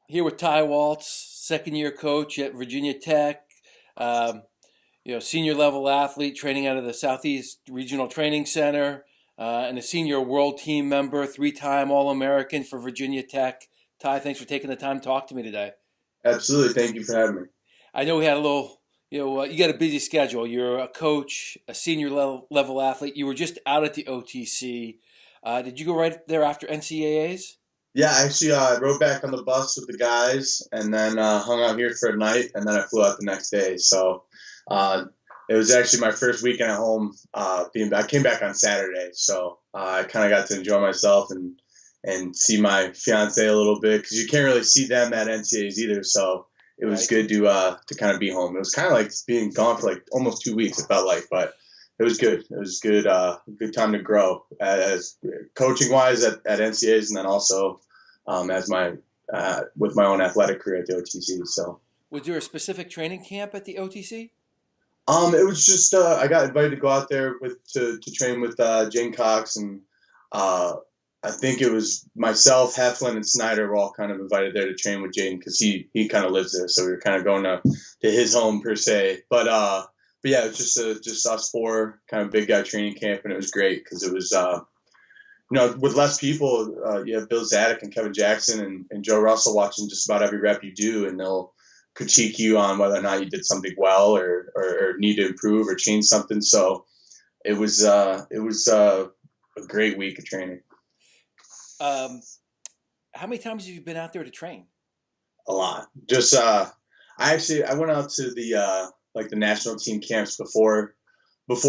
Here with Ty Waltz, second year coach at Virginia Tech, um, senior level athlete training out of the Southeast Regional Training Center, and a senior world team member, three-time All-American for Virginia Tech. Ty, thanks for taking the time to talk to me today. Absolutely. Thank you for having me. I know we had a little, you got a busy schedule. You're a coach, a senior level athlete. You were just out at the OTC. Did you go right there after NCAAs? Yeah, actually, I rode back on the bus with the guys and then hung out here for a night, and then I flew out the next day. So uh, it was actually my first weekend at home. Being back, I came back on Saturday, so I kind of got to enjoy myself and see my fiance a little bit because you can't really see them at NCAAs either. So it was Right. good to kind of be home. It was kind of like being gone for like almost 2 weeks. It felt like, but it was good. It was good. Good time to grow as coaching wise at NCAAs, and then also as my with my own athletic career at the OTC. So Was there a specific training camp at the OTC? it was just I got invited to go out there to train with Jane Cox, and uh, I think it was myself, Heflin, and Snyder were all kind of invited there to train with Jane because he kind of lives there, so we were kind of going to his home per se. But yeah, it was just us four, kind of big guy training camp, and it was great because it was with less people. You have Bill Zadek and Kevin Jackson and Joe Russell watching just about every rep you do, and they'll critique you on whether or not you did something well or need to improve or change something. So it was a great week of training. Um, how many times have you been out there to train? A lot. Just I went out to the like the national team camps before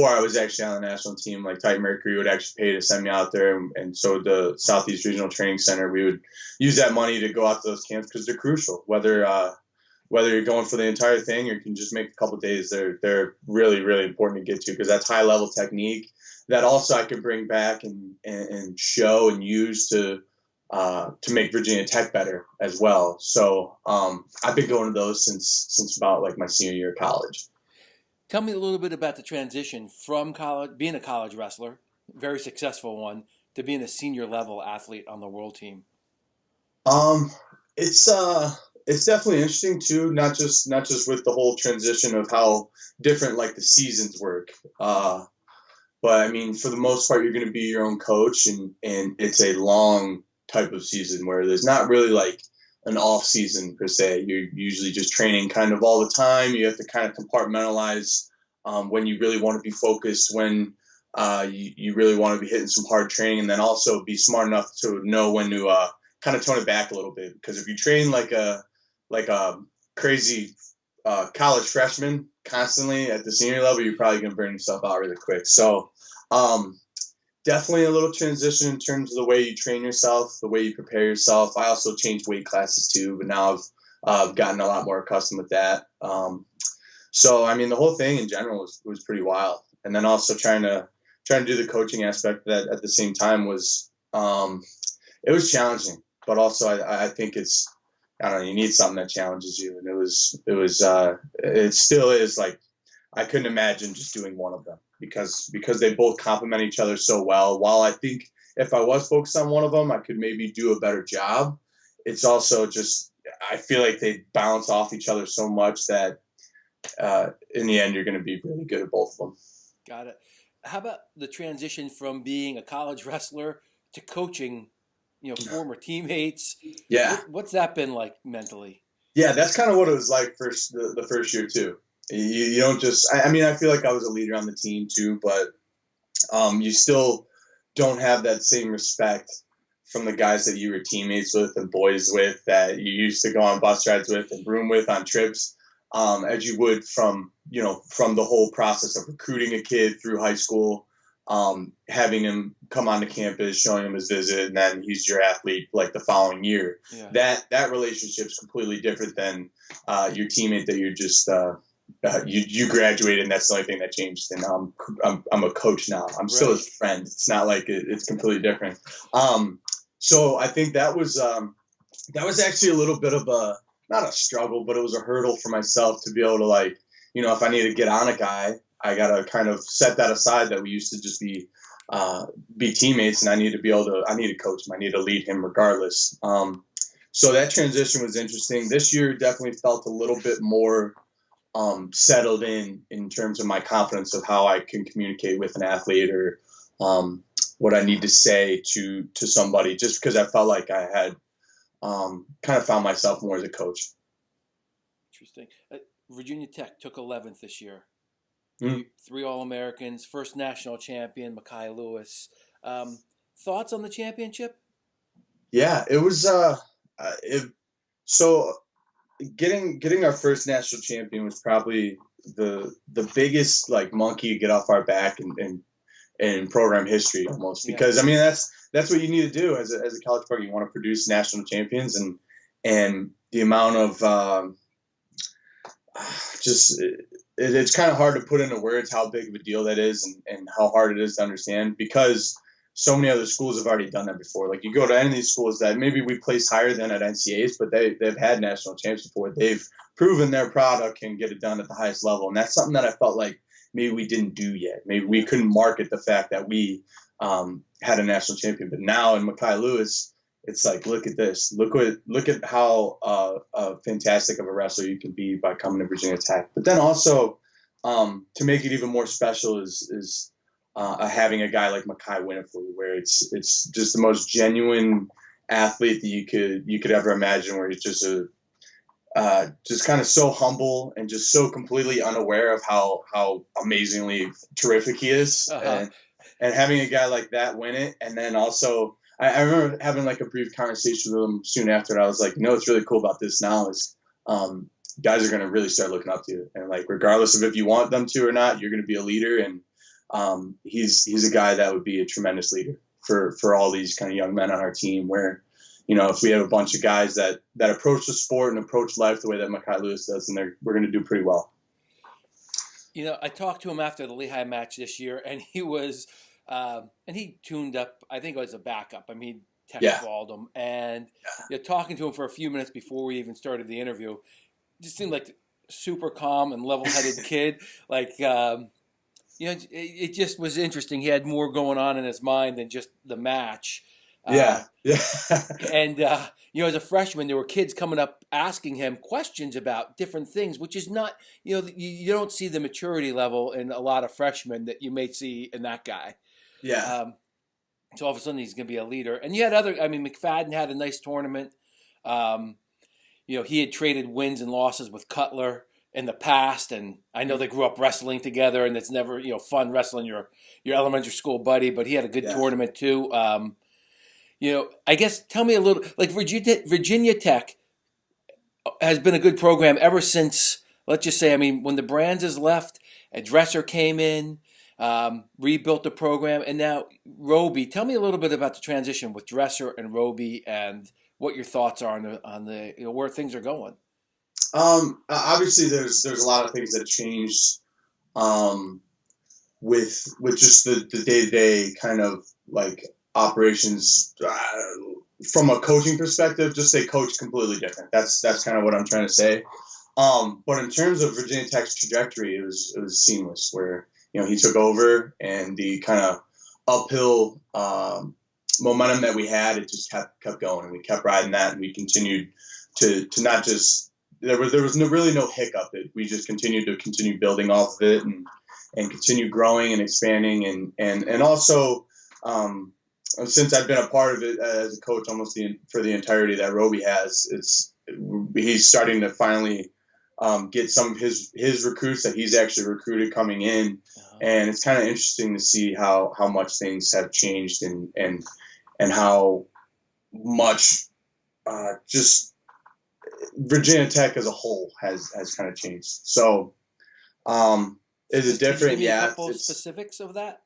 I was actually on the national team. Like Titan Mercury would actually pay to send me out there, and so the Southeast Regional Training Center, we would use that money to go out to those camps because they're crucial. Whether you're going for the entire thing or you can just make a couple days, they're really really important to get to because that's high level technique that also I can bring back and show and use to make Virginia Tech better as well. So I've been going to those since about like my senior year of college. Tell me a little bit about the transition from college, being a college wrestler, very successful one, to being a senior level athlete on the world team. Um, it's definitely interesting too, not just with the whole transition of how different like the seasons work. But I mean, for the most part, you're going to be your own coach, and it's a long type of season where there's not really like an off season per se. You're usually just training kind of all the time. You have to kind of compartmentalize when you really want to be focused, when you really want to be hitting some hard training, and then also be smart enough to know when to kind of tone it back a little bit. Because if you train like a crazy college freshman constantly at the senior level, you're probably going to burn yourself out really quick. So um, definitely a little transition in terms of the way you train yourself, the way you prepare yourself. I also changed weight classes too, but now I've gotten a lot more accustomed with that. So I mean, the whole thing in general was pretty wild. And then also trying to do the coaching aspect of that at the same time was it was challenging, but also I think it's I don't know, you need something that challenges you, and it still is like I couldn't imagine just doing one of them because they both complement each other so well. While I think if I was focused on one of them, I could maybe do a better job. It's also just I feel like they bounce off each other so much that in the end you're going to be really good at both of them. Got it. How about the transition from being a college wrestler to coaching, former teammates? Yeah, What's that been like mentally? yeah, that's kind of what it was like the first year too. You don't just I mean I feel like I was a leader on the team too, but you still don't have that same respect from the guys that you were teammates with and boys with that you used to go on bus rides with and room with on trips, as you would from the whole process of recruiting a kid through high school, having him come onto campus, showing him his visit, and then he's your athlete like the following year. Yeah. That relationship's completely different than your teammate that you're just you graduated and that's the only thing that changed. And I'm a coach now. I'm still Right. his friend. It's not like it's completely different. So I think that was actually a little bit of a not a struggle, but it was a hurdle for myself to be able to like if I need to get on a guy, I gotta kind of set that aside that we used to just be teammates, and I need to coach him. I need to lead him regardless. So that transition was interesting. This year definitely felt a little bit more settled in terms of my confidence of how I can communicate with an athlete or what I need to say to somebody, just because I felt like I had kind of found myself more as a coach. Interesting. Virginia Tech took 11th this year. Mm. Three All-Americans, first national champion, Mekhi Lewis. Thoughts on the championship? Yeah, it was. So getting our first national champion was probably the biggest like monkey to get off our back in program history almost, because I mean that's what you need to do as a college program. You want to produce national champions, and the amount of just it's kind of hard to put into words how big of a deal that is, and how hard it is to understand, because so many other schools have already done that before. Like you go to any of these schools that maybe we place higher than at NCAAs, but they've had national champs before. They've proven their product can get it done at the highest level, and that's something that I felt like maybe we didn't do yet. Maybe we couldn't market the fact that we had a national champion. But now in Mekhi Lewis, it's like, look at this. Look at how fantastic of a wrestler you can be by coming to Virginia Tech. But then also to make it even more special is having a guy like Mekhi Winifrey, where it's just the most genuine athlete that you could ever imagine, where he's just just kind of so humble and just so completely unaware of how amazingly terrific he is. And having a guy like that win it. And then also I remember having like a brief conversation with him soon after. I was like, what's really cool about this now is guys are going to really start looking up to you, and like regardless of if you want them to or not, you're going to be a leader. And he's a guy that would be a tremendous leader for all these kind of young men on our team, where, if we have a bunch of guys that approach the sport and approach life the way that Mekhi Lewis does, then we're going to do pretty well. I talked to him after the Lehigh match this year, and he was, and he tuned up. I think it was a backup. I mean, Tech called him, and talking to him for a few minutes before we even started the interview, just seemed like a super calm and level-headed kid. Like, it just was interesting. He had more going on in his mind than just the match. And, as a freshman, there were kids coming up asking him questions about different things, which is not, you don't see the maturity level in a lot of freshmen that you may see in that guy. Yeah. So all of a sudden he's going to be a leader. And you had McFadden had a nice tournament. He had traded wins and losses with Cutler in the past, and I know they grew up wrestling together, and it's never, fun wrestling your elementary school buddy, but he had a good tournament too. I guess tell me a little, like Virginia Tech has been a good program ever since, let's just say, when the Brands left, a Dresser came in, rebuilt the program, and now Roby. Tell me a little bit about the transition with Dresser and Roby, and what your thoughts are on the where things are going. Obviously there's a lot of things that changed with just the day-to-day kind of like operations from a coaching perspective. Just they coach completely different. That's kind of what I'm trying to say. But in terms of Virginia Tech's trajectory, it was seamless, where he took over, and the kind of uphill momentum that we had, it just kept going, and we kept riding that, and we continued to not just there was really no hiccup. We just continued building off of it, and continue growing and expanding, and also since I've been a part of it as a coach almost for the entirety that Roby has, he's starting to finally get some of his recruits that he's actually recruited coming in, and it's kind of interesting to see how much things have changed, and how much just Virginia Tech as a whole has kind of changed. So is it different? Can you give me a couple specifics of that?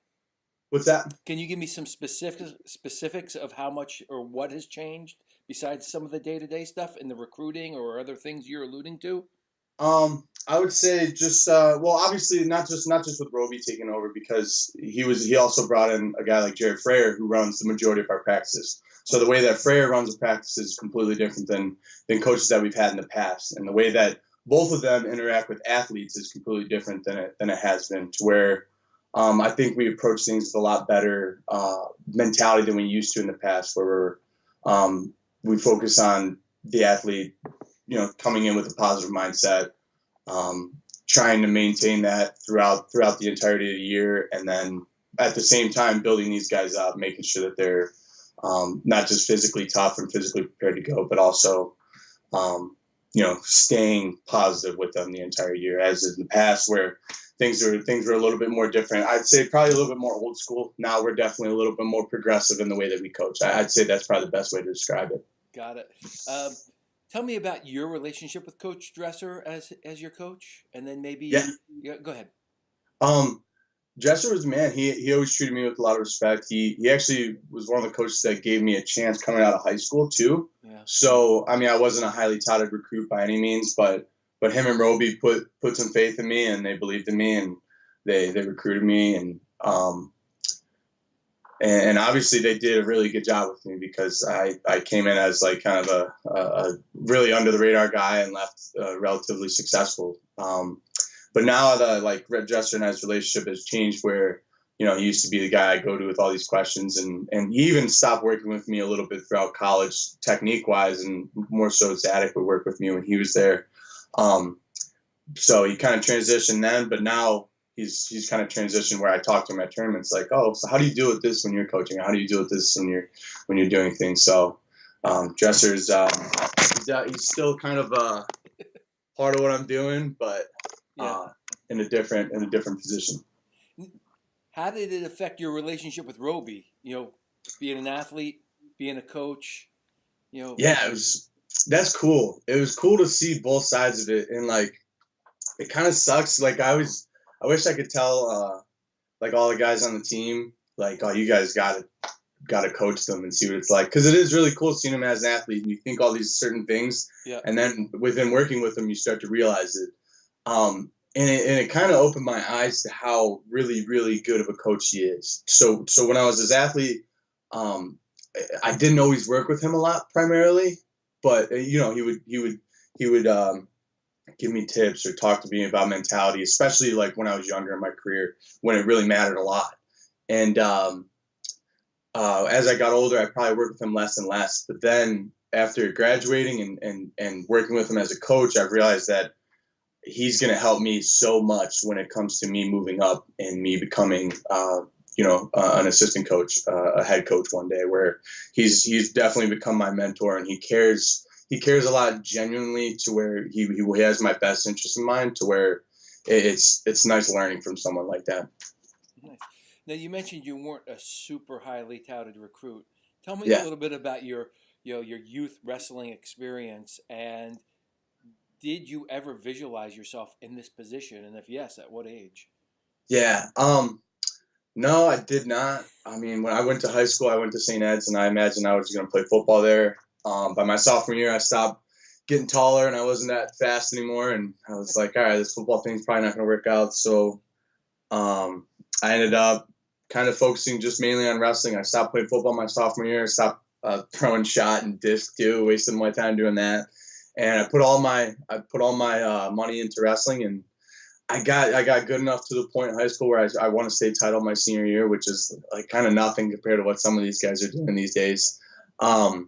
What's that? Can you give me some specifics of how much or what has changed besides some of the day-to-day stuff in the recruiting or other things you're alluding to? I would say just obviously not just with Roby taking over, because he also brought in a guy like Jared Frayer, who runs the majority of our practices. So the way that Frayer runs the practices is completely different than coaches that we've had in the past, and the way that both of them interact with athletes is completely different than it has been. To where I think we approach things with a lot better mentality than we used to in the past, where we focus on the athlete, coming in with a positive mindset, trying to maintain that throughout the entirety of the year, and then at the same time building these guys up, making sure that they're not just physically tough and physically prepared to go, but also staying positive with them the entire year, as in the past where things were a little bit more different. I'd say probably a little bit more old school. Now we're definitely a little bit more progressive in the way that we coach. I'd say that's probably the best way to describe it. Got it. Tell me about your relationship with Coach Dresser as your coach, and then maybe go ahead. Dresser was, man, he always treated me with a lot of respect. He actually was one of the coaches that gave me a chance coming out of high school too. Yeah. So, I mean, I wasn't a highly touted recruit by any means, but him and Roby put some faith in me, and they believed in me, and they recruited me, and obviously they did a really good job with me, because I came in as like kind of a really under the radar guy and left relatively successful. But now that Dresser and I's relationship has changed, where he used to be the guy I go to with all these questions, and he even stopped working with me a little bit throughout college, technique wise, and more so Zadok would work with me when he was there. So he kind of transitioned then, but now he's kind of transitioned where I talk to him at tournaments like, oh, so how do you deal with this when you're coaching? How do you deal with this when you're doing things? So Dresser's he's still kind of part of what I'm doing, but in a different position. How did it affect your relationship with Roby? Being an athlete, being a coach. Yeah, that's cool. It was cool to see both sides of it, and it kind of sucks. I wish I could tell all the guys on the team, oh, you guys gotta coach them and see what it's like, because it is really cool seeing them as an athlete, and you think all these certain things, and then within working with them, you start to realize it. And it kind of opened my eyes to how really, really good of a coach he is. So when I was his athlete, I didn't always work with him a lot primarily, but he would give me tips or talk to me about mentality, especially when I was younger in my career, when it really mattered a lot. And as I got older, I probably worked with him less and less. But then after graduating and working with him as a coach, I realized that he's going to help me so much when it comes to me moving up and me becoming, an assistant coach, a head coach one day, where he's definitely become my mentor, and he cares a lot genuinely, to where he has my best interest in mind, to where it's nice learning from someone like that. Nice. Now, you mentioned you weren't a super highly touted recruit. Tell me a little bit about your youth wrestling experience, and did you ever visualize yourself in this position? And if yes, at what age? Yeah. No, I did not. I mean, when I went to high school, I went to St. Ed's, and I imagined I was going to play football there. By my sophomore year, I stopped getting taller, and I wasn't that fast anymore. And I was like, all right, this football thing's probably not going to work out. So I ended up kind of focusing just mainly on wrestling. I stopped playing football my sophomore year. I stopped throwing shot and disc too, wasting my time doing that. And I put all my money into wrestling, and I got good enough to the point in high school where I won a state title my senior year, which is kind of nothing compared to what some of these guys are doing these days. And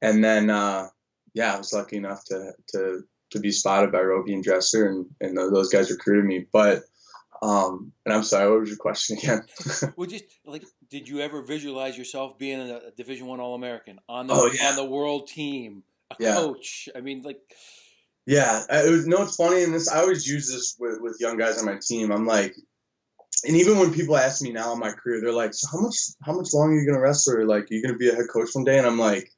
then I was lucky enough to be spotted by Roby and Dresser, and those guys recruited me. But and I'm sorry, what was your question again? Well, just did you ever visualize yourself being a Division I All-American on the world team? Coach. I mean, yeah, it's funny, and I always use this with young guys on my team. I'm like, and even when people ask me now in my career, they're like, so how much longer are you gonna wrestle? Or are you gonna be a head coach one day? And I'm like,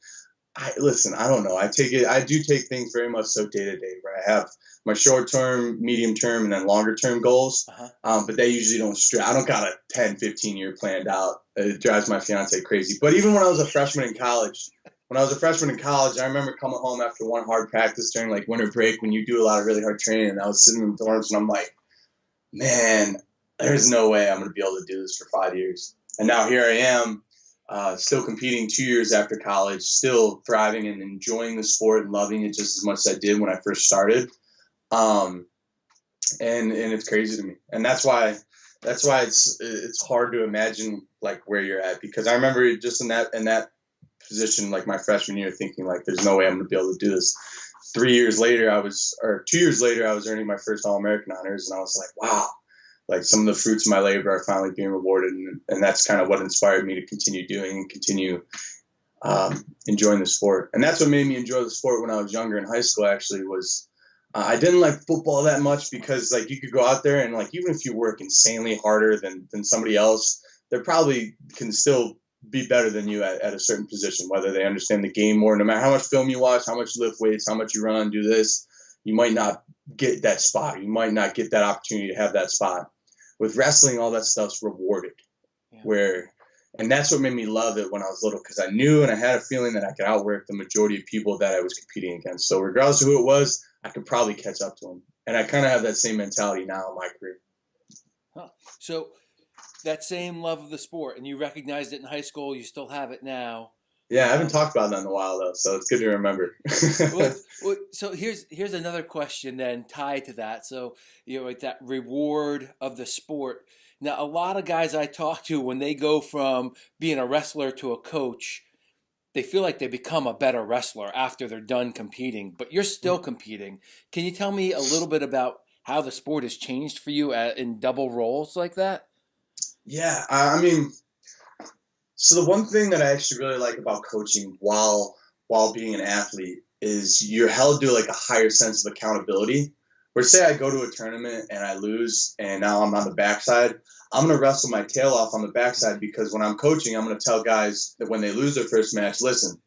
I don't know. I do take things very much so day to day, where I have my short term, medium term, and then longer term goals. But they usually don't stretch. I don't got a 10, 15 year planned out. It drives my fiance crazy. But even when I was a freshman in college, I remember coming home after one hard practice during winter break, when you do a lot of really hard training, and I was sitting in the dorms, and I'm like, man, there's no way I'm going to be able to do this for 5 years. And now here I am, still competing 2 years after college, still thriving and enjoying the sport and loving it just as much as I did when I first started. And it's crazy to me. And that's why it's hard to imagine where you're at, because I remember just in that position like my freshman year, thinking like, there's no way I'm going to be able to do this. 2 years later, I was earning my first All-American honors, and I was like, wow, like some of the fruits of my labor are finally being rewarded, and that's kind of what inspired me to continue doing and continue enjoying the sport. And that's what made me enjoy the sport when I was younger in high school. Actually, was I didn't like football that much because like you could go out there and like even if you work insanely harder than somebody else, they probably can still be better than you at a certain position, whether they understand the game more. No matter how much film you watch, how much you lift weights, how much you run, do this, you might not get that spot. You might not get that opportunity to have that spot. With wrestling, all that stuff's rewarded. Yeah. And that's what made me love it when I was little, because I knew and I had a feeling that I could outwork the majority of people that I was competing against. So regardless of who it was, I could probably catch up to them. And I kind of have that same mentality now in my career. Huh. So that same love of the sport, and you recognized it in high school, you still have it now. Yeah, I haven't talked about that in a while, though, so it's good to remember. So here's another question then tied to that. So, like that reward of the sport. Now, a lot of guys I talk to, when they go from being a wrestler to a coach, they feel like they become a better wrestler after they're done competing, but you're still competing. Can you tell me a little bit about how the sport has changed for you in double roles like that? Yeah, I mean, so the one thing that I actually really like about coaching while being an athlete is you're held to like a higher sense of accountability. Where say I go to a tournament and I lose and now I'm on the backside, I'm going to wrestle my tail off on the backside because when I'm coaching, I'm going to tell guys that when they lose their first match, listen,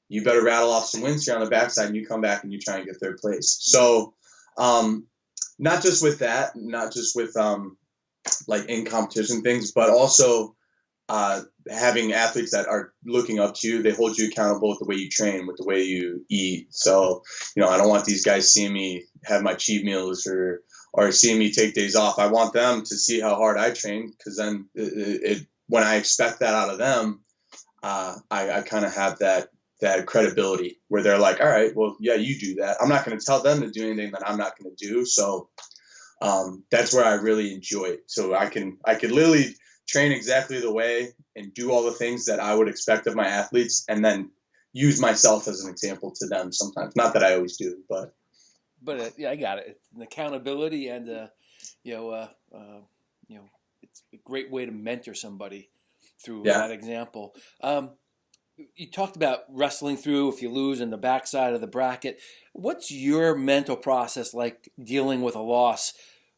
you better rattle off some wins here on the backside and you come back and you try and get third place. So not just with that, not just with like in competition things, but also having athletes that are looking up to you. They hold you accountable with the way you train, with the way you eat. So, I don't want these guys seeing me have my cheat meals or seeing me take days off. I want them to see how hard I train, because then when I expect that out of them, I kind of have that credibility where they're like, all right, well, yeah, you do that. I'm not going to tell them to do anything that I'm not going to do. So that's where I really enjoy it. So I can literally train exactly the way and do all the things that I would expect of my athletes, and then use myself as an example to them sometimes. Not that I always do, but yeah, I got it. It's an accountability, and it's a great way to mentor somebody through that example. You talked about wrestling through if you lose in the backside of the bracket. What's your mental process like dealing with a loss?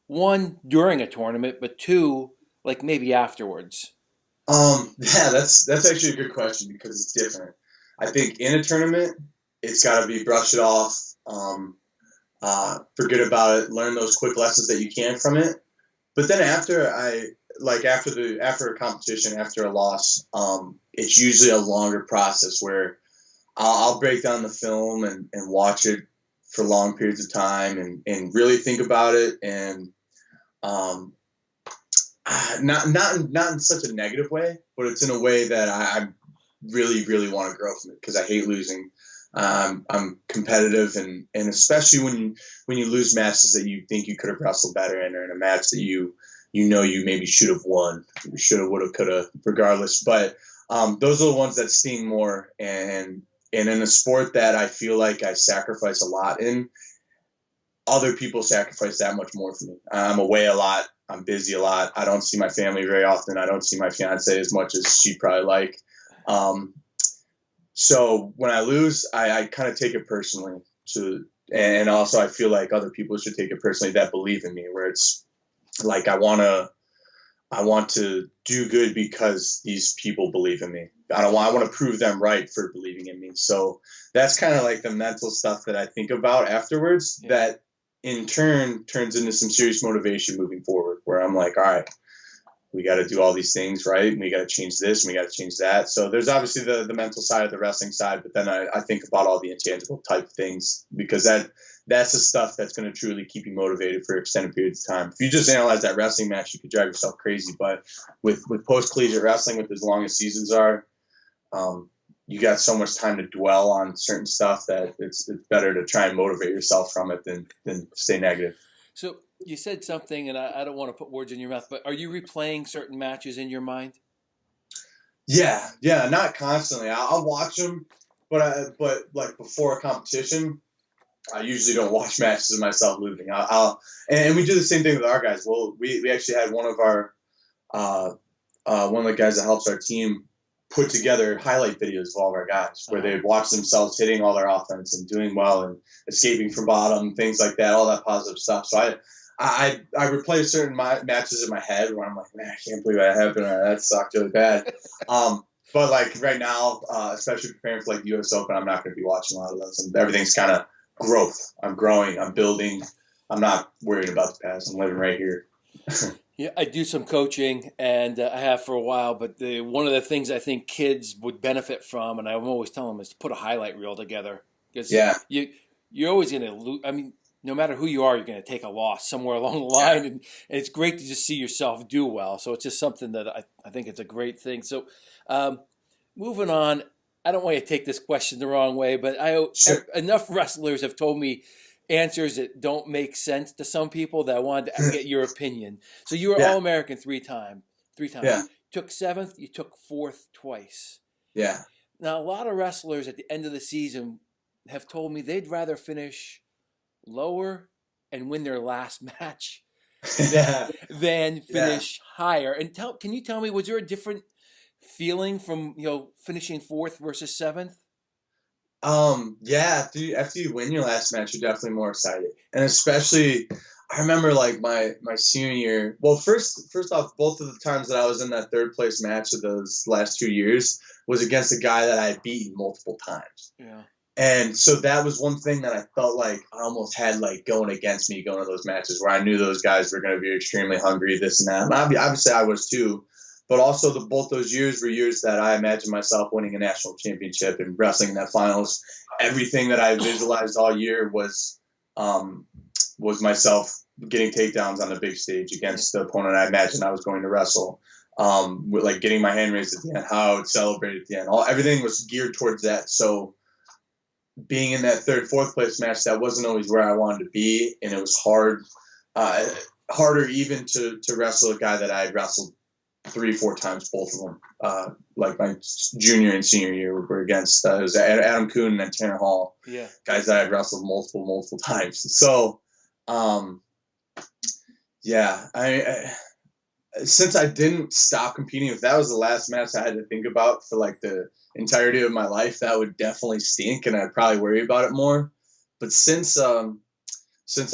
One, during a tournament, but two, like maybe afterwards? Yeah, that's actually a good question because it's different. I think in a tournament, it's got to be brush it off, forget about it, learn those quick lessons that you can from it. But then after a competition, after a loss, it's usually a longer process where I'll break down the film and watch it for long periods of time and really think about it, and not in such a negative way, but it's in a way that I really, really want to grow from it because I hate losing. I'm competitive, and especially when you lose matches that you think you could have wrestled better in, or in a match that you maybe should have won, should have, would have, could have, regardless. But those are the ones that sting more, and in a sport that I feel like I sacrifice a lot in, other people sacrifice that much more for me. I'm away a lot. I'm busy a lot. I don't see my family very often. I don't see my fiance as much as she'd probably like. So when I lose, I kind of take it personally. And also I feel like other people should take it personally that believe in me, where it's like I want to do good because these people believe in me. I want to prove them right for believing in me. So that's kind of like the mental stuff that I think about afterwards, that in turn turns into some serious motivation moving forward, where I'm like, all right, we got to do all these things right, and we got to change this, and we got to change that. So there's obviously the mental side of the wrestling side, but then I think about all the intangible type things, because that's the stuff that's going to truly keep you motivated for extended periods of time. If you just analyze that wrestling match, you could drive yourself crazy. But with post-collegiate wrestling, with as long as seasons are, you got so much time to dwell on certain stuff that it's better to try and motivate yourself from it than stay negative. So you said something, and I don't want to put words in your mouth, but are you replaying certain matches in your mind? Yeah, not constantly. I'll watch them, but like before a competition, I usually don't watch matches of myself losing. And we do the same thing with our guys. Well, we actually had uh, one of the guys that helps our team put together highlight videos of all of our guys where they watch themselves hitting all their offense and doing well and escaping from bottom, things like that, all that positive stuff. So I replay certain matches in my head where I'm like, man, I can't believe that happened. That sucked really bad. But like right now, especially preparing for like the U.S. Open, I'm not going to be watching a lot of those. And everything's kind of growth. I'm growing. I'm building. I'm not worried about the past. I'm living right here. Yeah, I do some coaching, and I have for a while. But one of the things I think kids would benefit from, and I'm always telling them, is to put a highlight reel together. Because you're always going to lose. I mean, no matter who you are, you're going to take a loss somewhere along the line, and it's great to just see yourself do well. So it's just something that I think it's a great thing. So moving on, I don't want you to take this question the wrong way, but enough wrestlers have told me answers that don't make sense to some people that I wanted to get your opinion. So you were All-American three times. Yeah. You took 7th, you took 4th twice. Yeah. Now, a lot of wrestlers at the end of the season have told me they'd rather finish lower and win their last match than finish higher. And can you tell me, was there a different feeling from finishing 4th versus 7th? After you win your last match, you're definitely more excited, and especially I remember like my senior year. Well, first off, both of the times that I was in that 3rd place match of those last 2 years was against a guy that I had beaten multiple times. Yeah. And so that was one thing that I felt like I almost had like going against me going to those matches where I knew those guys were going to be extremely hungry, this and that. And obviously I was too. But also both those years were years that I imagined myself winning a national championship and wrestling in that finals. Everything that I visualized all year was myself getting takedowns on the big stage against the opponent I imagined I was going to wrestle. With like getting my hand raised at the end, how I would celebrate at the end. Everything was geared towards that. So being in that 3rd, 4th place match, that wasn't always where I wanted to be, and it was harder even to wrestle a guy that I had wrestled 3 or 4 times, both of them. Like my junior and senior year were against it was Adam Kuhn and Tanner Hall, guys that I had wrestled multiple times. So, since I didn't stop competing, if that was the last match I had to think about for like the entirety of my life, that would definitely stink, and I'd probably worry about it more. But since I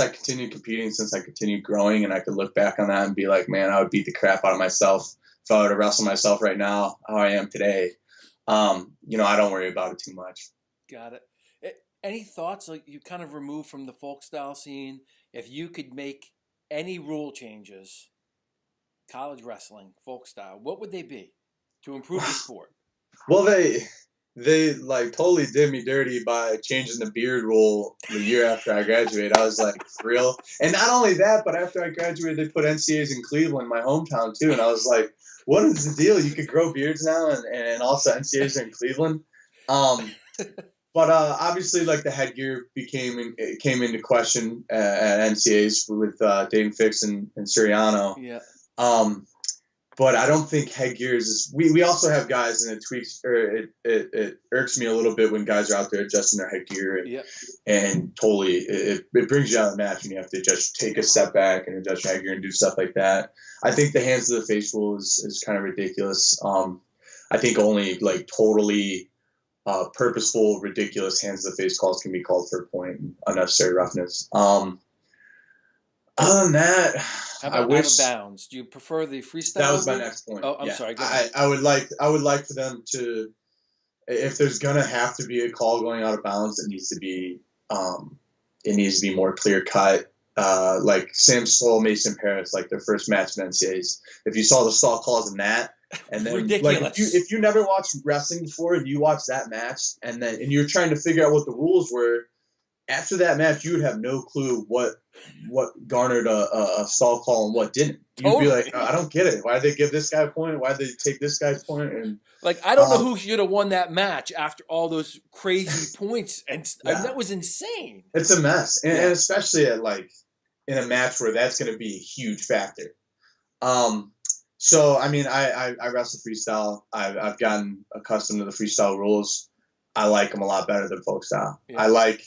continued competing, since I continued growing, and I could look back on that and be like, man, I would beat the crap out of myself if I were to wrestle myself right now, how I am today. I don't worry about it too much. Got it. Any thoughts, like you kind of removed from the folk style scene, if you could make any rule changes, college wrestling, folk style, what would they be to improve the sport? Well, they like totally did me dirty by changing the beard rule the year after I graduated. I was like, for real? And not only that, but after I graduated, they put NCAAs in Cleveland, my hometown, too. And I was like, what is the deal? You could grow beards now, and also NCAAs are in Cleveland. But obviously, like the headgear came into question at NCAAs with Dave Fix and Suriano. Yeah. But I don't think headgear is. We also have guys, and it irks me a little bit when guys are out there adjusting their headgear, and totally it brings you out of the match when you have to just take a step back and adjust your headgear and do stuff like that. I think the hands of the face rule is kind of ridiculous. I think only like totally purposeful, ridiculous hands of the face calls can be called for a point, unnecessary roughness. Other than that, how about out of bounds? Do you prefer the freestyle? That was my next point. Oh, I'm sorry. Go ahead. I would like for them to, if there's gonna have to be a call going out of bounds, it needs to be more clear cut. Like Sam Stoll, Mason Paris, like their first match in NCAAs. If you saw the stall calls in that, and then ridiculous. Like if you never watched wrestling before and you watched that match, and you're trying to figure out what the rules were. After that match, you would have no clue what garnered a stall call and what didn't. You'd be like, I don't get it. Why did they give this guy a point? Why did they take this guy's point? And like, I don't know who should have won that match after all those crazy points. And that was insane. It's a mess, and especially at like in a match where that's going to be a huge factor. So, I mean, I wrestle freestyle. I've gotten accustomed to the freestyle rules. I like them a lot better than folk style. Yeah. I like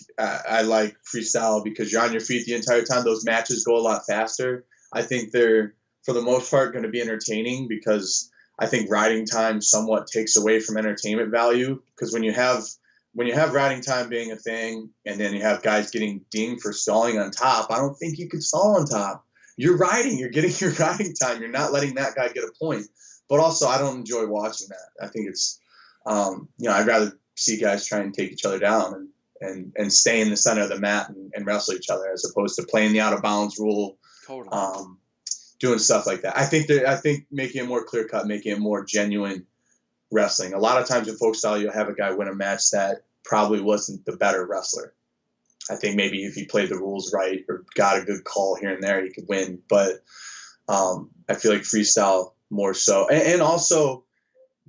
freestyle because you're on your feet the entire time. Those matches go a lot faster. I think they're, for the most part, going to be entertaining because I think riding time somewhat takes away from entertainment value. Because when you have riding time being a thing, and then you have guys getting dinged for stalling on top, I don't think you can stall on top. You're riding, you're getting your riding time. You're not letting that guy get a point. But also, I don't enjoy watching that. I think it's, I'd rather see guys try and take each other down and stay in the center of the mat and wrestle each other as opposed to playing the out of bounds rule. Totally. Doing stuff like that. I think making it more clear cut, making it more genuine wrestling. A lot of times in folk style, you'll have a guy win a match that probably wasn't the better wrestler. I think maybe if he played the rules right or got a good call here and there, he could win. But I feel like freestyle more so. And also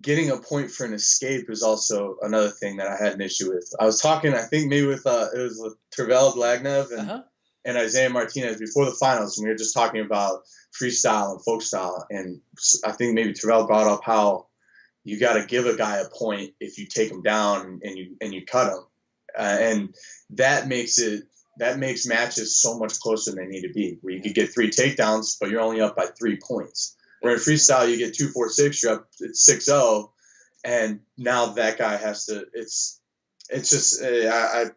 getting a point for an escape is also another thing that I had an issue with. I was talking, I think maybe with, it was with Tervel Blagnev and Isaiah Martinez before the finals. And we were just talking about freestyle and folk style. And I think maybe Tervel brought up how you got to give a guy a point if you take him down and you cut him. And that makes matches so much closer than they need to be, where you could get 3 takedowns, but you're only up by 3 points. Where in freestyle, you get 2-4-6, you're up at 6-0, and now that guy has to. It's just I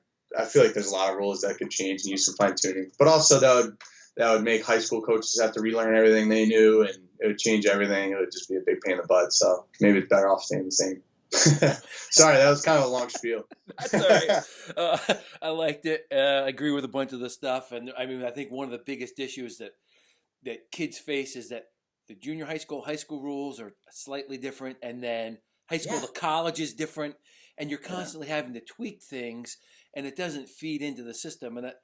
feel like there's a lot of rules that could change and use some fine tuning, but also that would make high school coaches have to relearn everything they knew, and it would change everything. It would just be a big pain in the butt. So maybe it's better off staying the same. Sorry, that was kind of a long spiel. That's all right. I liked it. I agree with a bunch of the stuff, and I mean, I think one of the biggest issues that kids face is that the junior high school rules are slightly different, and then high school to college is different, and you're constantly having to tweak things, and it doesn't feed into the system. And that,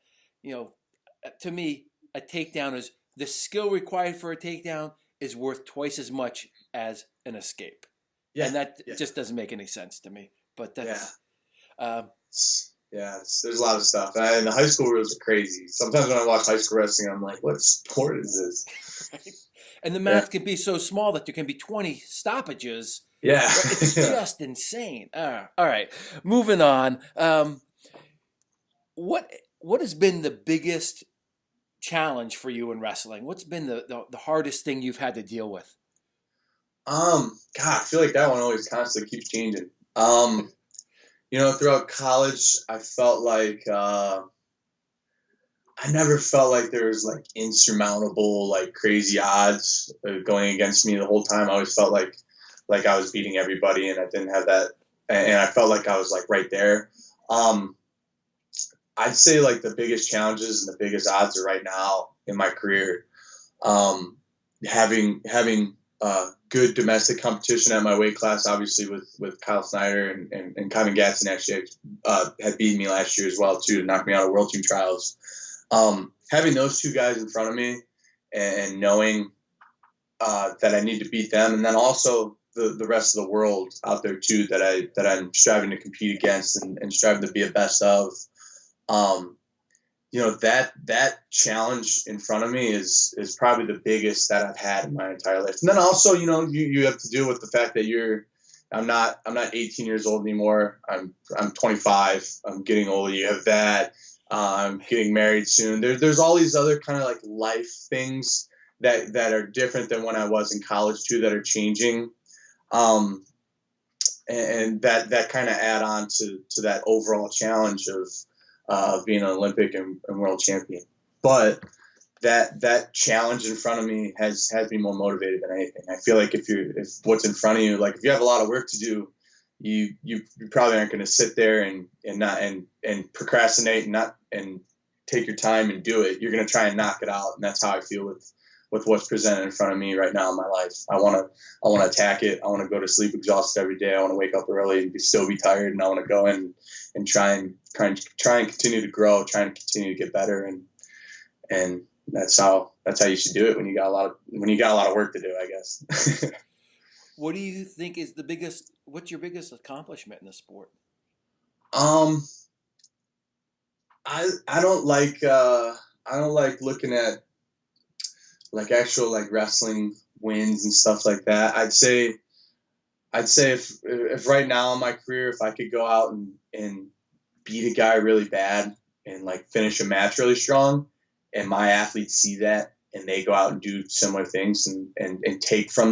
to me, a takedown is the skill required for a takedown is worth twice as much as an escape. Yeah. And that just doesn't make any sense to me. But that's there's a lot of stuff. And the high school rules are crazy. Sometimes when I watch high school wrestling, I'm like, what sport is this? Right. And the math can be so small that there can be 20 stoppages. Yeah. It's just insane. All right. Moving on. What has been the biggest challenge for you in wrestling? What's been the hardest thing you've had to deal with? God, I feel like that one always constantly keeps changing. Throughout college, I felt like I never felt like there was like insurmountable, like crazy odds going against me the whole time. I always felt like I was beating everybody, and I didn't have that, and I felt like I was like right there. I'd say like the biggest challenges and the biggest odds are right now in my career. Having good domestic competition at my weight class, obviously with Kyle Snyder and Kevin Gatson actually had beaten me last year as well too, to knock me out of World Team Trials. Having those two guys in front of me and knowing that I need to beat them, and then also the rest of the world out there too that I'm striving to compete against and striving to be a best of. That challenge in front of me is probably the biggest that I've had in my entire life. And then also, you have to deal with the fact that I'm not 18 years old anymore. I'm 25. I'm getting older. You have that. I'm getting married soon. There's all these other kind of like life things that are different than when I was in college too, that are changing. And that kind of add on to that overall challenge of being an Olympic and world champion. But that challenge in front of me has me more motivated than anything. I feel like if what's in front of you, like if you have a lot of work to do, you probably aren't going to sit there and procrastinate and take your time and do it. You're going to try and knock it out. And that's how I feel with what's presented in front of me right now in my life. I want to attack it. I want to go to sleep exhausted every day. I want to wake up early and still be tired. And I want to go in and try and continue to grow, try and continue to get better. And that's how you should do it when you got a lot of work to do, I guess. What do you think is what's your biggest accomplishment in the sport? I don't like looking at like actual like wrestling wins and stuff like that, I'd say if right now in my career, if I could go out and beat a guy really bad and like finish a match really strong, and my athletes see that and they go out and do similar things and take from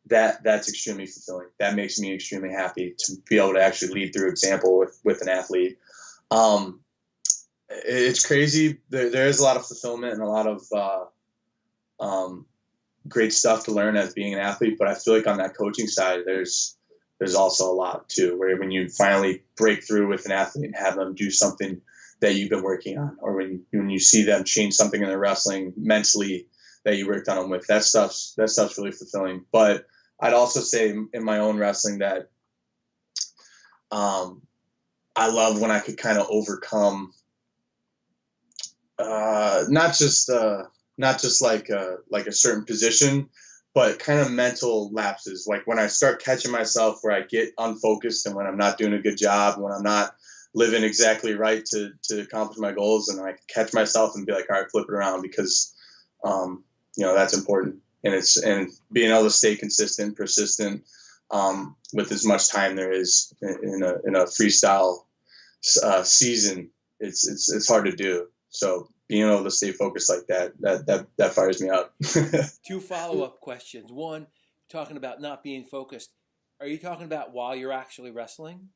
that's extremely fulfilling. That makes me extremely happy to be able to actually lead through example with an athlete. It's crazy. There is a lot of fulfillment and a lot of great stuff to learn as being an athlete, but I feel like on that coaching side, there's also a lot too, where when you finally break through with an athlete and have them do something that you've been working on, or when you see them change something in their wrestling mentally that you worked on them with, that stuff's really fulfilling. But I'd also say in my own wrestling that I love when I could kind of overcome not just like a certain position, but kind of mental lapses. Like when I start catching myself where I get unfocused and when I'm not doing a good job, when I'm not living exactly right to accomplish my goals, and I catch myself and be like, all right, flip it around, because that's important. And being able to stay consistent, persistent, with as much time there is in a freestyle season, it's hard to do. So being able to stay focused like that fires me up. 2 follow-up questions. One, talking about not being focused. Are you talking about while you're actually wrestling?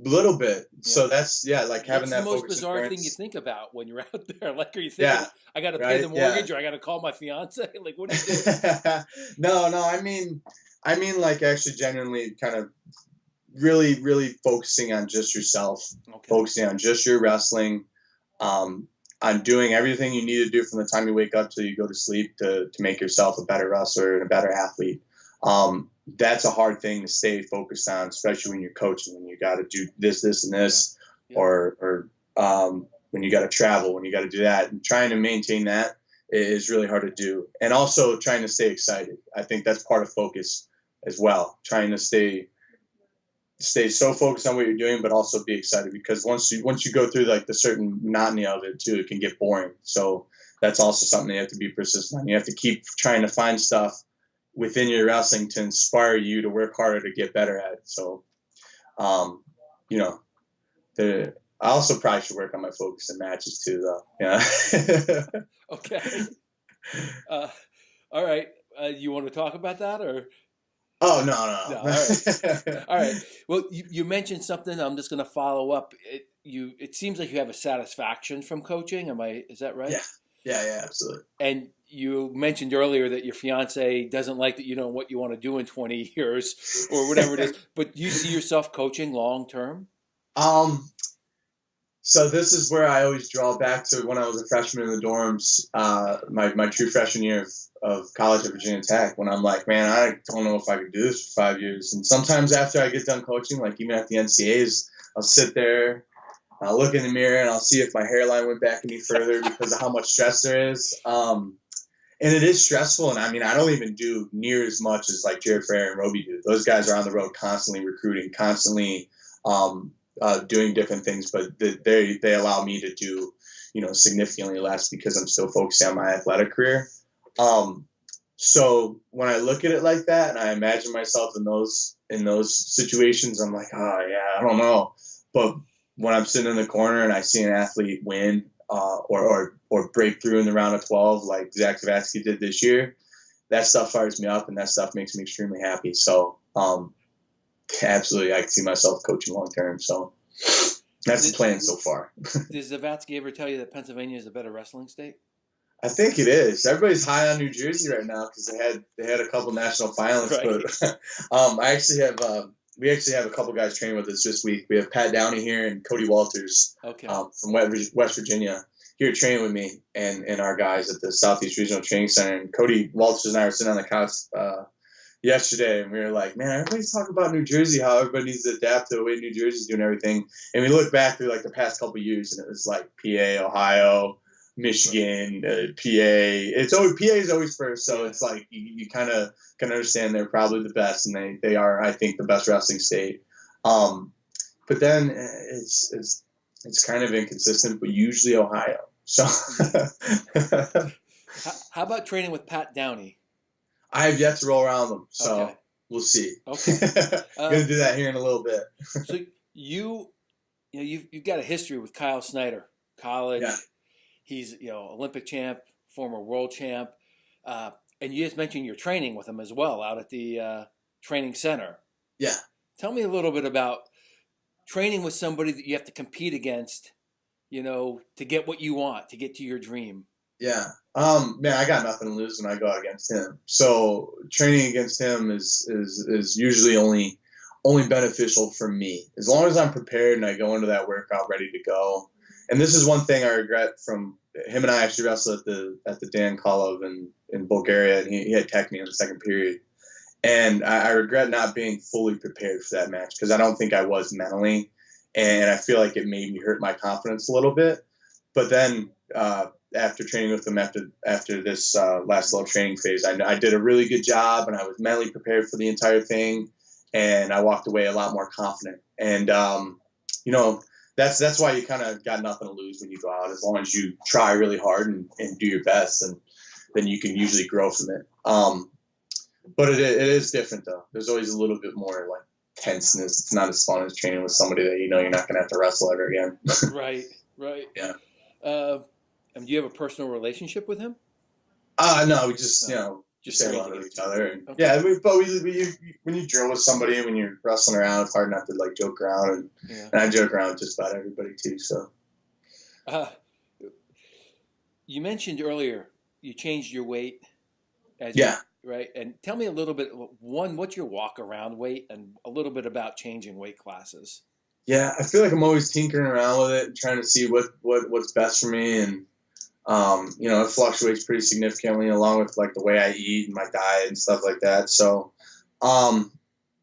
Little bit. Yeah. So that's like having What's that. The most bizarre thing you think about when you're out there? Like, are you thinking, I got to pay the mortgage, or I got to call my fiance? Like, what do you do? No. I mean, like actually genuinely kind of really, really focusing on just yourself, focusing on just your wrestling, on doing everything you need to do from the time you wake up till you go to sleep to make yourself a better wrestler and a better athlete. That's a hard thing to stay focused on, especially when you're coaching, when you got to do this, and this, or when you got to travel, when you got to do that, and trying to maintain that is really hard to do. And also trying to stay excited. I think that's part of focus as well. Trying to stay so focused on what you're doing, but also be excited, because once you go through like the certain monotony of it too, it can get boring. So that's also something you have to be persistent on. You have to keep trying to find stuff within your wrestling to inspire you to work harder to get better at it. So, I also probably should work on my focus in matches too, though. Yeah. Okay. All right. You want to talk about that, or? Oh, no. All right. All right. Well, you mentioned something. I'm just going to follow up. It seems like you have a satisfaction from coaching. Is that right? Yeah, absolutely. And you mentioned earlier that your fiance doesn't like that you know what you want to do in 20 years or whatever it is. But do you see yourself coaching long term? So this is where I always draw back to when I was a freshman in the dorms, my true freshman year of college at Virginia Tech, when I'm like, man, I don't know if I could do this for 5 years. And sometimes after I get done coaching, like even at the NCAAs, I'll sit there, I'll look in the mirror, and I'll see if my hairline went back any further because of how much stress there is. And it is stressful. And I mean, I don't even do near as much as like Jared Ferrer and Roby do. Those guys are on the road constantly recruiting, constantly doing different things, but they allow me to do, significantly less because I'm still focused on my athletic career. So when I look at it like that and I imagine myself in those situations, I'm like, oh yeah, I don't know. But when I'm sitting in the corner and I see an athlete win, or break through in the round of 12, like Zach Zavatsky did this year, that stuff fires me up and that stuff makes me extremely happy. So, absolutely, I can see myself coaching long term. So that's the plan so far. Did Zavatsky ever tell you that Pennsylvania is a better wrestling state? I think it is. Everybody's high on New Jersey right now because they had a couple national finalists. Right. But we actually have a couple guys training with us this week. We have Pat Downey here and Cody Walters from West Virginia here training with me and our guys at the Southeast Regional Training Center. And Cody Walters and I were sitting on the couch yesterday, and we were like, man, everybody's talking about New Jersey, how everybody needs to adapt to the way New Jersey's doing everything. And we look back through like the past couple of years, and it was like PA, Ohio, Michigan, PA. PA is always first, so it's like you kind of can understand they're probably the best, and they are, I think, the best wrestling state. But then it's kind of inconsistent, but usually Ohio. So How about training with Pat Downey? I have yet to roll around them, so Okay. we'll see. Okay. Gonna do that here in a little bit. So you've got a history with Kyle Snyder, college. Yeah. He's Olympic champ, former world champ, and you just mentioned your training with him as well out at the training center. Yeah. Tell me a little bit about training with somebody that you have to compete against, to get what you want, to get to your dream. Yeah. Man, I got nothing to lose when I go out against him. So training against him is usually only beneficial for me. As long as I'm prepared and I go into that workout ready to go. And this is one thing I regret from him, and I actually wrestled at the Dan Kolov in Bulgaria, and he had teched me in the second period. And I regret not being fully prepared for that match because I don't think I was mentally, and I feel like it made me hurt my confidence a little bit. But then after training with him after this last little training phase, I did a really good job, and I was mentally prepared for the entire thing, and I walked away a lot more confident. And that's why you kind of got nothing to lose when you go out, as long as you try really hard and do your best, and then you can usually grow from it. But it is different though. There's always a little bit more like tenseness. It's not as fun as training with somebody that you're not going to have to wrestle ever again. Right. Yeah. And do you have a personal relationship with him? No, we just just say hello to each other. And, okay. Yeah, when you drill with somebody, when you're wrestling around, it's hard not to like joke around, and I joke around with just about everybody too. So. You mentioned earlier you changed your weight. Right. And tell me a little bit, one, what's your walk around weight, and a little bit about changing weight classes. Yeah, I feel like I'm always tinkering around with it and trying to see what's best for me. And, it fluctuates pretty significantly along with like the way I eat and my diet and stuff like that. So, I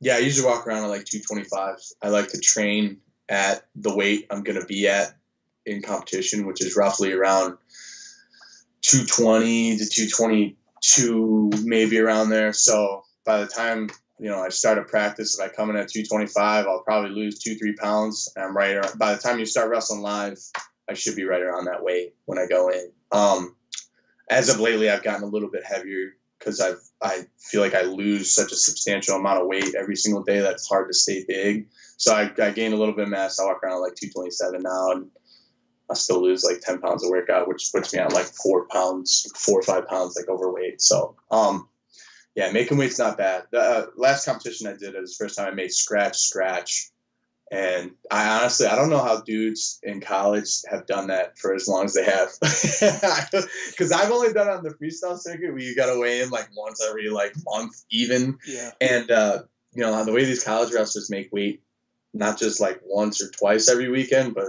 usually walk around at like 225. I like to train at the weight I'm going to be at in competition, which is roughly around 220 to 222, maybe around there. So by the time I start a practice, if I come in at 225, I'll probably lose 2-3 pounds. And I'm right around, by the time you start wrestling live, I should be right around that weight when I go in. As of lately, I've gotten a little bit heavier because I feel like I lose such a substantial amount of weight every single day that it's hard to stay big. So I gained a little bit of mass. I walk around like 227 now, and I still lose like 10 pounds of workout, which puts me on like 4 or 5 pounds like overweight. So, making weight's not bad. The last competition I did, it was the first time I made scratch. And I honestly don't know how dudes in college have done that for as long as they have. Because I've only done it on the freestyle circuit where you got to weigh in like once every like month even. Yeah. And, the way these college wrestlers make weight, not just like once or twice every weekend, but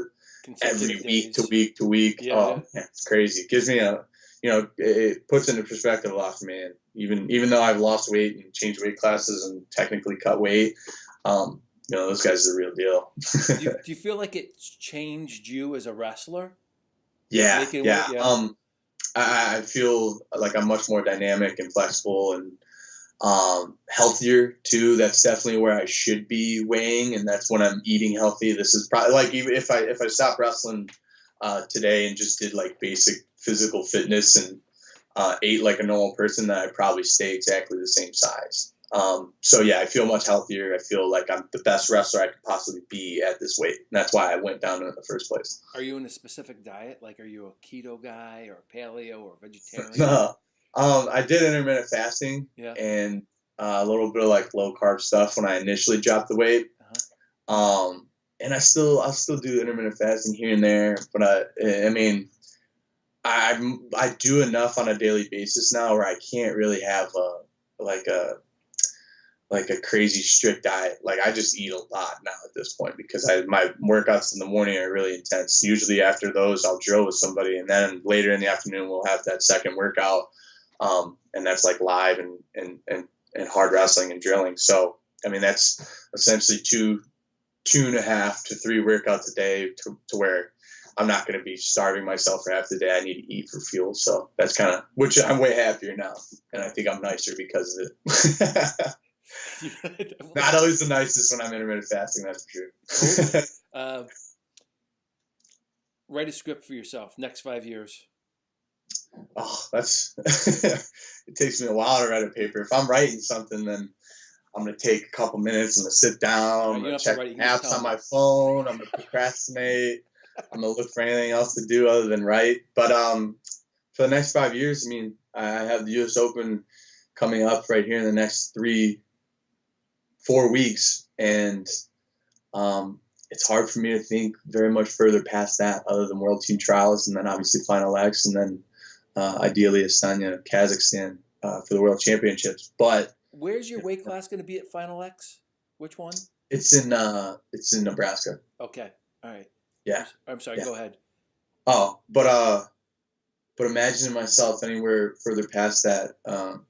every week to week. Yeah. It's crazy. It gives me it puts into perspective a lot for me. And even though I've lost weight and changed weight classes and technically cut weight, those guys are the real deal. do you feel like it's changed you as a wrestler? Yeah. I feel like I'm much more dynamic and flexible and healthier too. That's definitely where I should be weighing, and that's when I'm eating healthy. This is probably like, even if I stopped wrestling today and just did like basic physical fitness and ate like a normal person, then I'd probably stay exactly the same size. I feel much healthier. I feel like I'm the best wrestler I could possibly be at this weight. And that's why I went down in the first place. Are you in a specific diet? Like, are you a keto guy or paleo or vegetarian? No. I did intermittent fasting and a little bit of like low carb stuff when I initially dropped the weight. Uh-huh. And I'll still do intermittent fasting here and there, but I do enough on a daily basis now where I can't really have a crazy strict diet. Like, I just eat a lot now at this point because my workouts in the morning are really intense. Usually after those, I'll drill with somebody, and then later in the afternoon we'll have that second workout, and that's like live and hard wrestling and drilling. So that's essentially 2.5 to 3 workouts a day to where I'm not going to be starving myself for half the day. I need to eat for fuel. So that's kind of, which I'm way happier now, and I think I'm nicer because of it. Not always the nicest when I'm intermittent fasting, that's for sure. Write a script for yourself. Next 5 years. Oh, that's it takes me a while to write a paper. If I'm writing something, then I'm gonna take a couple minutes. I'm gonna sit down. I'm You gonna don't have to check write it, you can just apps tell on me. my phone. I'm gonna procrastinate. I'm gonna look for anything else to do other than write. But for the next 5 years, I mean, I have the U.S. Open coming up right here in the next 3-4 weeks, and it's hard for me to think very much further past that, other than World Team Trials, and then obviously Final X, and then ideally Astana, Kazakhstan for the World Championships. But Where's your weight class going to be at Final X? Which one? it's in Nebraska. Okay. All right. Yeah. I'm sorry. Yeah. Go ahead. Oh, but imagining myself anywhere further past that,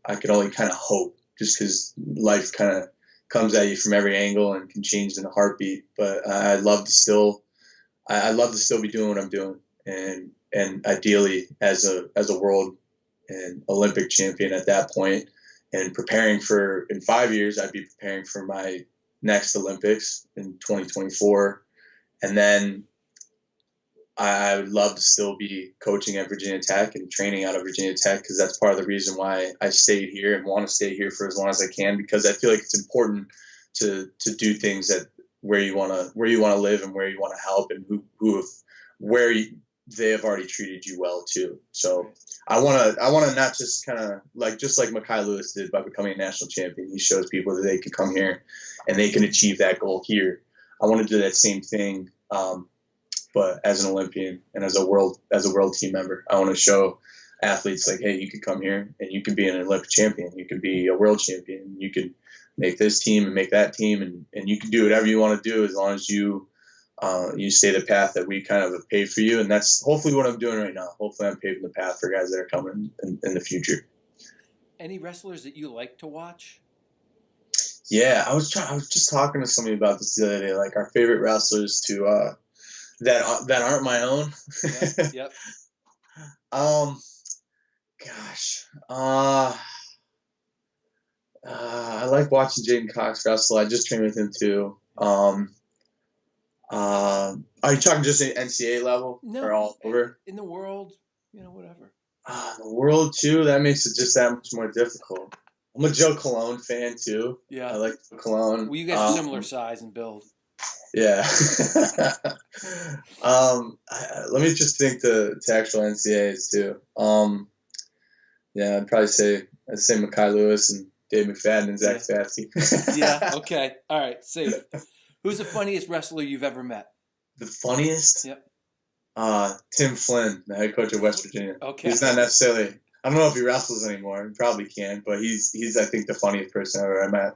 I could only kind of hope, just because life kind of comes at you from every angle and can change in a heartbeat. But I'd love to still be doing what I'm doing, and ideally as a world and Olympic champion at that point, and preparing for, in 5 years, I'd be preparing for my next Olympics in 2024, and then I would love to still be coaching at Virginia Tech and training out of Virginia Tech, because that's part of the reason why I stayed here and want to stay here for as long as I can, because I feel like it's important to do things that where you want to live and where you want to help, and they have already treated you well too. So I want to not just kind of like Mekhi Lewis did by becoming a national champion. He shows people that they can come here and they can achieve that goal here. I want to do that same thing. But as an Olympian and as a world team member, I want to show athletes like, hey, you could come here and you could be an Olympic champion. You could be a world champion. You could make this team and make that team, and you can do whatever you want to do, as long as you stay the path that we kind of have paved for you. And that's hopefully what I'm doing right now. Hopefully I'm paving the path for guys that are coming in the future. Any wrestlers that you like to watch? Yeah, I was just talking to somebody about this the other day, like our favorite wrestlers to that aren't my own. Yep. Gosh. I like watching Jaden Cox wrestle. I just trained with him too. Are you talking just at NCAA level? No, or all over? In the world, whatever. The world too. That makes it just that much more difficult. I'm a Joe Colon fan too. Yeah. I like Joe Colon. Well, you guys are similar size and build. Yeah. Let me just think to actual NCAAs too. Yeah, I'd probably say Mekhi Lewis and Dave McFadden and Zach Staffy. Yeah. Okay. All right. Safe. Who's the funniest wrestler you've ever met? The funniest? Yep. Tim Flynn, the head coach of West Virginia. Okay. He's not necessarily. I don't know if he wrestles anymore. He probably can, but he's I think the funniest person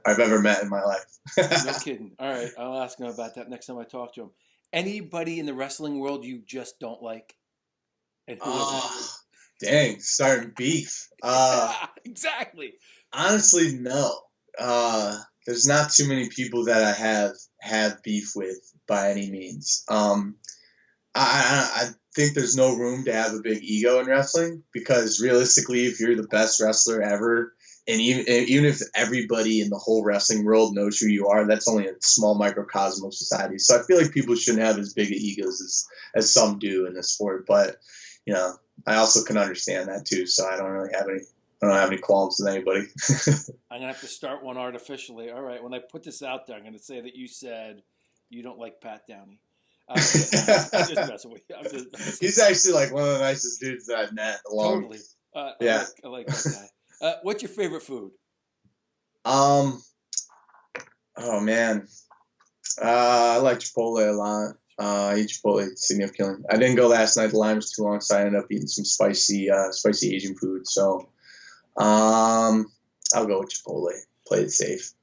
I've ever met in my life. No kidding. All right, I'll ask him about that next time I talk to him. Anybody in the wrestling world you just don't like? And who is it? Dang, starting beef. Exactly. Honestly, no. There's not too many people that I have beef with by any means. I think there's no room to have a big ego in wrestling, because realistically, if you're the best wrestler ever, and even if everybody in the whole wrestling world knows who you are, that's only a small microcosm of society. So I feel like people shouldn't have as big of egos as some do in this sport. But I also can understand that too. So I don't have any qualms with anybody. I'm gonna have to start one artificially. All right, when I put this out there, I'm gonna say that you said you don't like Pat Downey. I'm just messing with you. He's actually like one of the nicest dudes that I've met. Totally. Yeah. I like that guy. What's your favorite food? Oh man. I like Chipotle a lot. I eat Chipotle significantly. I didn't go last night. The line was too long, so I ended up eating some spicy Asian food. So, I'll go with Chipotle. Play it safe.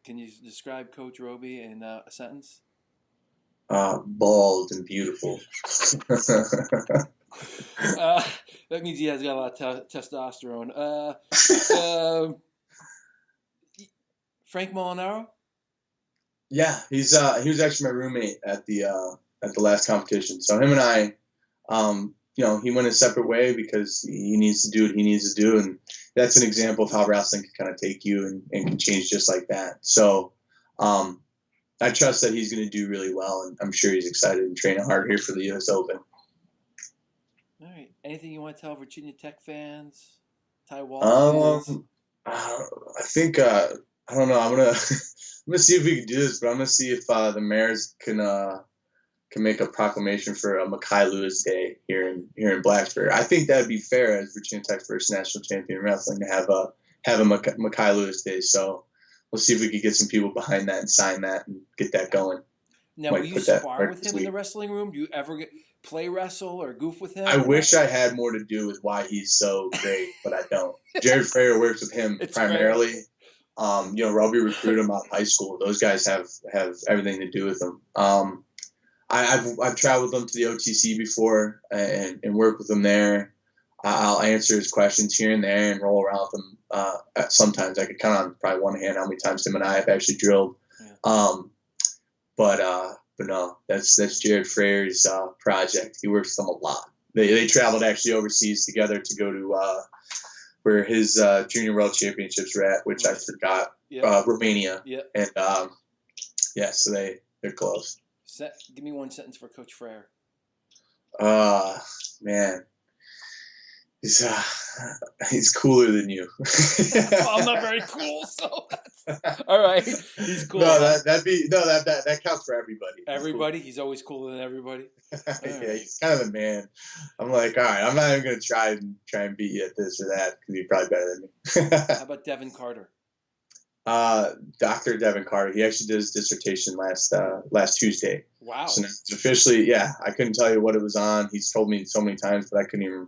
Can you describe Coach Roby in a sentence? Bald and beautiful. That means he has got a lot of testosterone. Frank Molinaro? Yeah, he was actually my roommate at the last competition. So him and I, he went a separate way because he needs to do what he needs to do, and that's an example of how wrestling can kind of take you and can change just like that. So, I trust that he's going to do really well, and I'm sure he's excited and training hard here for the U.S. Open. All right. Anything you want to tell Virginia Tech fans, Ty Walz fans? Um, I think I don't know. I'm gonna I'm gonna see if we can do this, but I'm gonna see if the mayors can make a proclamation for a Makai Lewis Day here in Blacksburg. I think that'd be fair as Virginia Tech's first national champion in wrestling to have a Makai Lewis Day. So we'll see if we could get some people behind that and sign that and get that going. Now, will Might you put that spar right with this him in the week. wrestling room? Do you ever play wrestle or goof with him? I wish I had more to do with why he's so great, but I don't. Jared Frayer works with him It's primarily. Robbie recruited him out of high school. Those guys have everything to do with him. I've traveled with him to the OTC before and worked with him there. I'll answer his questions here and there and roll around with him. Sometimes I could count on probably one hand how many times him and I have actually drilled. Yeah. But no, that's Jared Freyer's project. He works with them a lot. They traveled actually overseas together to go to where his junior world championships were at, which I forgot. Yeah. Romania. Yeah. And so they're close. Give me one sentence for Coach Frere. Man, he's cooler than you. Well, I'm not very cool, so that's all right. He's cool. No, that counts for everybody. Everybody, he's always cooler than everybody. Yeah, he's kind of the man. I'm like, all right, I'm not even gonna try and beat you at this or that because you're probably better than me. How about Devin Carter? Dr. Devin Carter. He actually did his dissertation last Tuesday. Wow. So it's officially, I couldn't tell you what it was on. He's told me so many times, but I couldn't even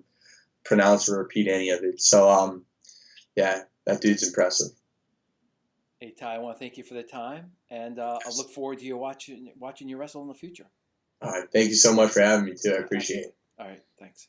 pronounce or repeat any of it. So, that dude's impressive. Hey, Ty, I want to thank you for the time, and I'll look forward to you watching you wrestle in the future. All right. Thank you so much for having me, too. I appreciate it. All right. Thanks.